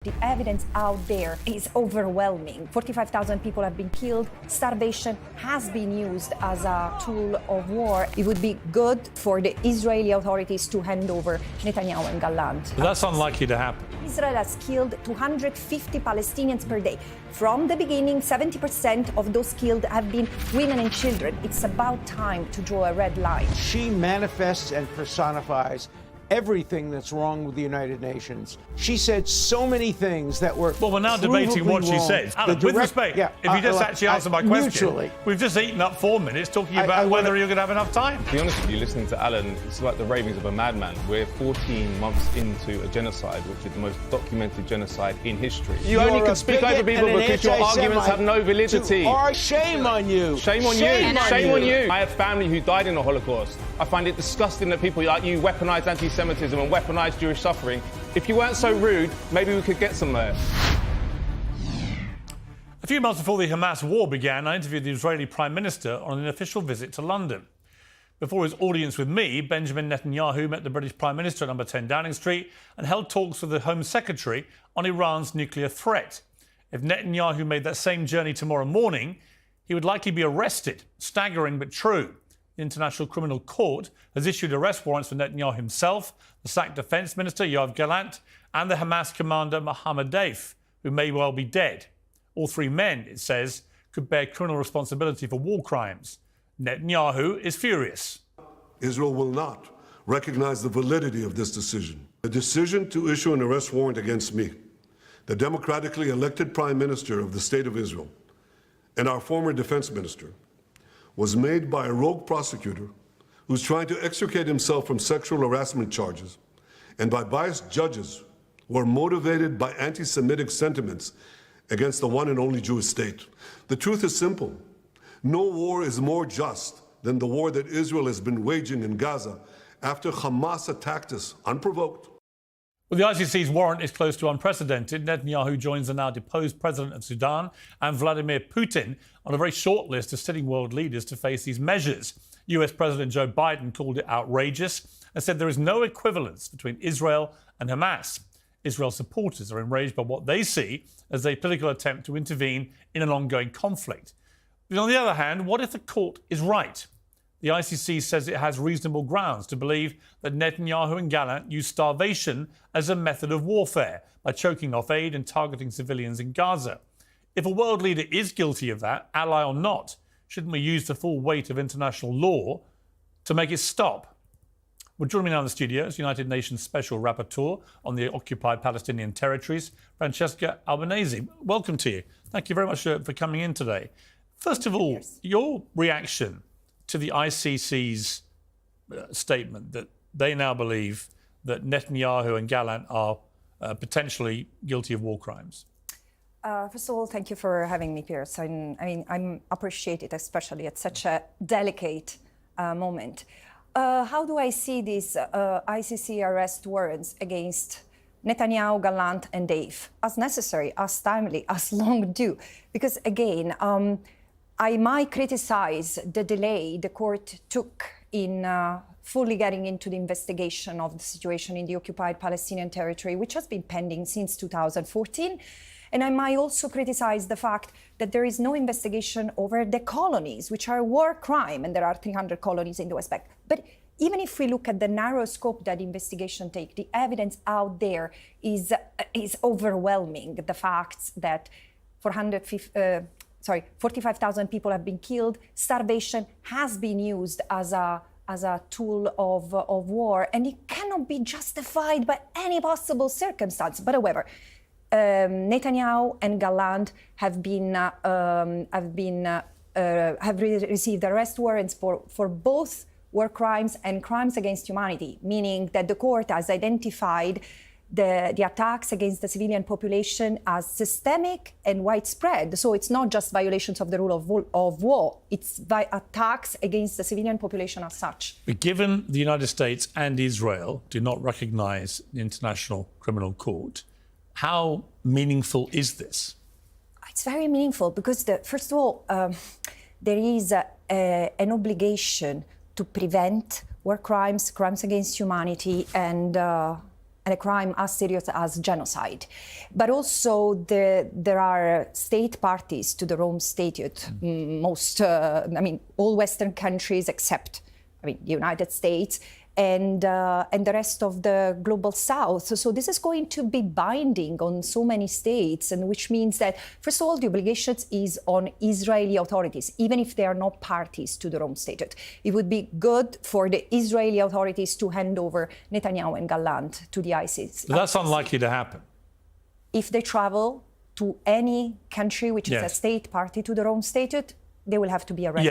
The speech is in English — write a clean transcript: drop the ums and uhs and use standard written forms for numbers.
The evidence out there is overwhelming. 45,000 people have been killed. Starvation has been used as a tool of war. It would be good for the Israeli authorities to hand over Netanyahu and Gallant. But that's unlikely to happen. Israel has killed 250 Palestinians per day. From the beginning, 70% of those killed have been women and children. It's about time to draw a red line. She manifests and personifies everything that's wrong with the United Nations. She said so many things that were Well, we're now debating what she said. Alan, with respect, if you just actually answer my question, we've just eaten up 4 minutes talking about whether you're going to have enough time. To be honest with you, listening to Alan, it's like the ravings of a madman. We're 14 months into a genocide, which is the most documented genocide in history. You only can speak over people because your arguments have no validity. Shame on you. Shame on you. Shame on you. I have family who died in the Holocaust. I find it disgusting that people like you weaponise anti-Semitism and weaponise Jewish suffering. If you weren't so rude, maybe we could get somewhere. A few months before the Hamas war began, I interviewed the Israeli Prime Minister on an official visit to London. Before his audience with me, Benjamin Netanyahu met the British Prime Minister at number 10 Downing Street and held talks with the Home Secretary on Iran's nuclear threat. If Netanyahu made that same journey tomorrow morning, he would likely be arrested. Staggering but true. The International Criminal Court has issued arrest warrants for Netanyahu himself, the sacked Defense Minister Yoav Gallant, and the Hamas commander Mohammed Deif, who may well be dead. All three men, it says, could bear criminal responsibility for war crimes. Netanyahu is furious. Israel will not recognize the validity of this decision. The decision to issue an arrest warrant against me, the democratically elected Prime Minister of the State of Israel, and our former Defense Minister, was made by a rogue prosecutor who's trying to extricate himself from sexual harassment charges, and by biased judges who are motivated by anti-Semitic sentiments against the one and only Jewish state. The truth is simple. No war is more just than the war that Israel has been waging in Gaza after Hamas attacked us unprovoked. Well, the ICC's warrant is close to unprecedented. Netanyahu joins the now deposed president of Sudan and Vladimir Putin on a very short list of sitting world leaders to face these measures. US President Joe Biden called it outrageous and said there is no equivalence between Israel and Hamas. Israel's supporters are enraged by what they see as a political attempt to intervene in an ongoing conflict. But on the other hand, what if the court is right? The ICC says it has reasonable grounds to believe that Netanyahu and Gallant used starvation as a method of warfare by choking off aid and targeting civilians in Gaza. If a world leader is guilty of that, ally or not, shouldn't we use the full weight of international law to make it stop? Well, joining me now in the studio is United Nations Special Rapporteur on the occupied Palestinian territories, Francesca Albanese. Welcome to you. Thank you very much for coming in today. First of all, your reaction to the ICC's statement that they now believe that Netanyahu and Gallant are potentially guilty of war crimes? First of all, thank you for having me, Piers. I appreciate it, especially at such a delicate moment. How do I see these ICC arrest warrants against Netanyahu, Gallant and Deif? As necessary, as timely, as long due. Because again, I might criticize the delay the court took in fully getting into the investigation of the situation in the occupied Palestinian territory, which has been pending since 2014. And I might also criticize the fact that there is no investigation over the colonies, which are a war crime, and there are 300 colonies in the West Bank. But even if we look at the narrow scope that investigation take, the evidence out there is overwhelming. The facts that 45,000 people have been killed. Starvation has been used as a tool of war, and it cannot be justified by any possible circumstance. But however, Netanyahu and Gallant have received arrest warrants for both war crimes and crimes against humanity, meaning that the court has identified the attacks against the civilian population as systemic and widespread. So it's not just violations of the rule of war, it's attacks against the civilian population as such. But given the United States and Israel do not recognise the International Criminal Court, how meaningful is this? It's very meaningful because, first of all, there is an obligation to prevent war crimes, crimes against humanity, and and a crime as serious as genocide. But also there are state parties to the Rome Statute, all Western countries except, the United States, and the rest of the global South. So this is going to be binding on so many states, and which means that, first of all, the obligation is on Israeli authorities, even if they are not parties to the Rome Statute. It would be good for the Israeli authorities to hand over Netanyahu and Gallant to the ICC. But that's unlikely to happen. If they travel to any country which is a state party to the Rome Statute, they will have to be arrested.